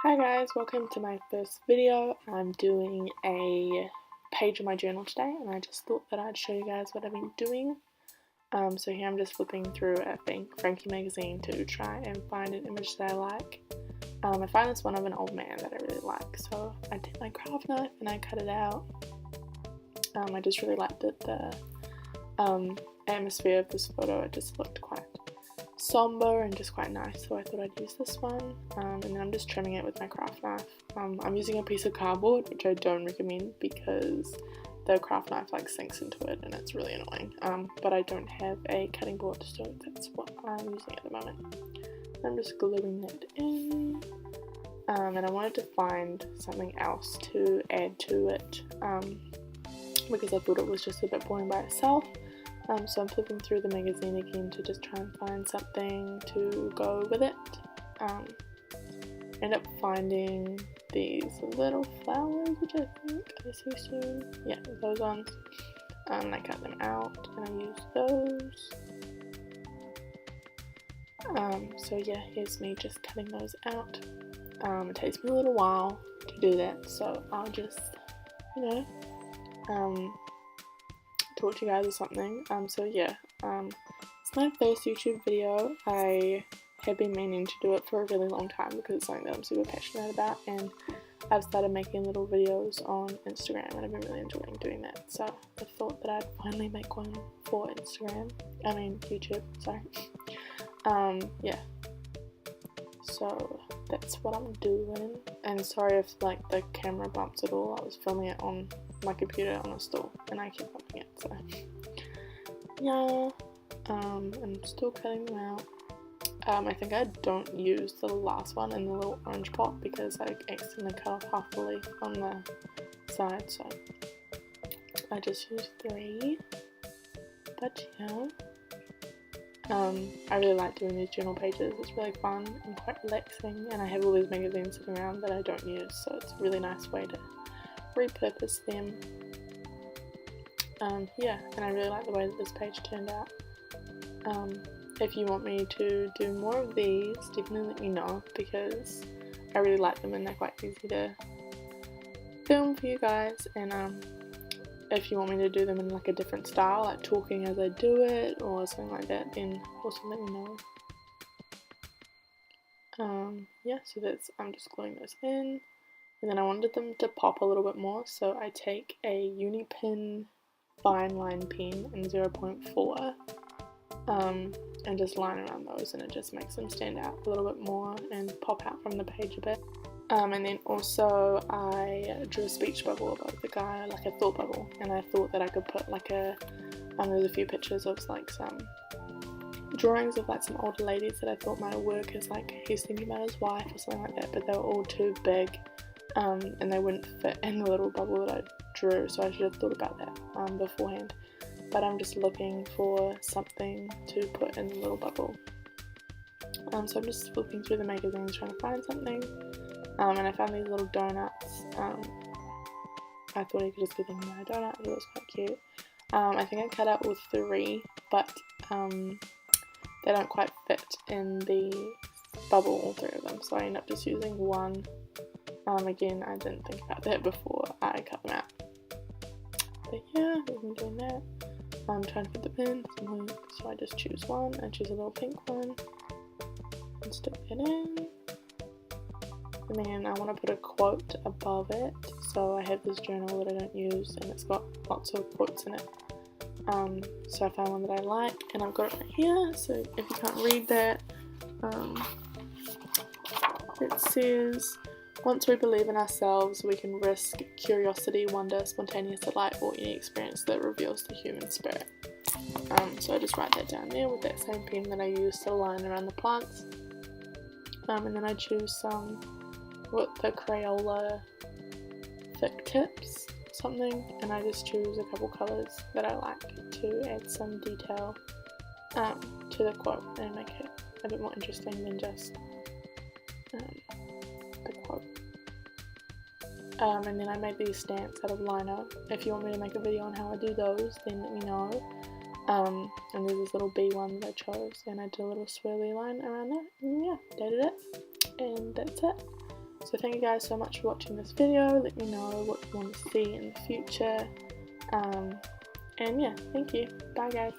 Hi guys, welcome to my first video. I'm doing a page of my journal today and I just thought that I'd show you guys what I've been doing. So here I'm just flipping through at Frankie magazine to try and find an image that I like. I find this one of an old man that I really like, so I took my craft knife and I cut it out. I just really liked it, the atmosphere of this photo. It just looked quite somber and just quite nice, so I thought I'd use this one, and then I'm just trimming it with my craft knife. I'm using a piece of cardboard, which I don't recommend because the craft knife like sinks into it and it's really annoying, but I don't have a cutting board, so that's what I'm using at the moment. I'm just gluing that in, and I wanted to find something else to add to it, because I thought it was just a bit boring by itself. So I'm flipping through the magazine again to just try and find something to go with it. End up finding these little flowers, which I think I see soon. Yeah, those ones. And I cut them out and I use those. So yeah, here's me just cutting those out. It takes me a little while to do that, so I'll just, talk to you guys or something. So yeah, it's my first YouTube video. I have been meaning to do it for a really long time because it's something that I'm super passionate about, and I've started making little videos on Instagram and I've been really enjoying doing that, so I thought that I'd finally make one for YouTube, sorry. Yeah, so that's what I'm doing, and sorry if like the camera bumps at all. I was filming it on my computer on a stool and I keep bumping it, so yeah. I'm still cutting them out. I think I don't use the last one in the little orange pot because I accidentally cut off half the leaf on the side, so I just use 3. But yeah, I really like doing these journal pages. It's really fun and quite relaxing, and I have all these magazines sitting around that I don't use, so it's a really nice way to repurpose them. Yeah, and I really like the way that this page turned out. If you want me to do more of these, definitely let me know because I really like them and they're quite easy to film for you guys. And if you want me to do them in like a different style, like talking as I do it or something like that, then also let me know. Yeah, so I'm just gluing those in, and then I wanted them to pop a little bit more, so I take a Unipin fine line pen in 0.4 and just line around those, and it just makes them stand out a little bit more and pop out from the page a bit. And then also I drew a speech bubble above the guy, like a thought bubble, and I thought that I could put like there's a few pictures of like some drawings of like some older ladies that I thought might work as like he's thinking about his wife or something like that, but they were all too big, and they wouldn't fit in the little bubble that I drew, so I should have thought about that beforehand. But I'm just looking for something to put in the little bubble. So I'm just flipping through the magazines trying to find something, and I found these little donuts. I thought I could just give them a donut, it was quite cute. I think I cut out all 3, but they don't quite fit in the bubble, all 3 of them, so I end up just using 1. Again, I didn't think about that before I cut them out. But yeah, we've been doing that. I'm trying to fit them in, so I just choose 1. I choose a little pink one and stick it in. And then I want to put a quote above it. So I have this journal that I don't use and it's got lots of quotes in it. So I found one that I like and I've got it right here. So if you can't read that, it says, "Once we believe in ourselves, we can risk curiosity, wonder, spontaneous delight, or any experience that reveals the human spirit." So I just write that down there with that same pen that I used to line around the plants. And then I choose some with the Crayola thick tips, something, and I just choose a couple colours that I like to add some detail to the quote and make it a bit more interesting than just the quote. And then I made these stamps out of lino. If you want me to make a video on how I do those, then let me know. And there's this little bee one that I chose, and I did a little swirly line around that, and yeah, dated it, and that's it. So thank you guys so much for watching this video. Let me know what you want to see in the future. And yeah, thank you. Bye guys.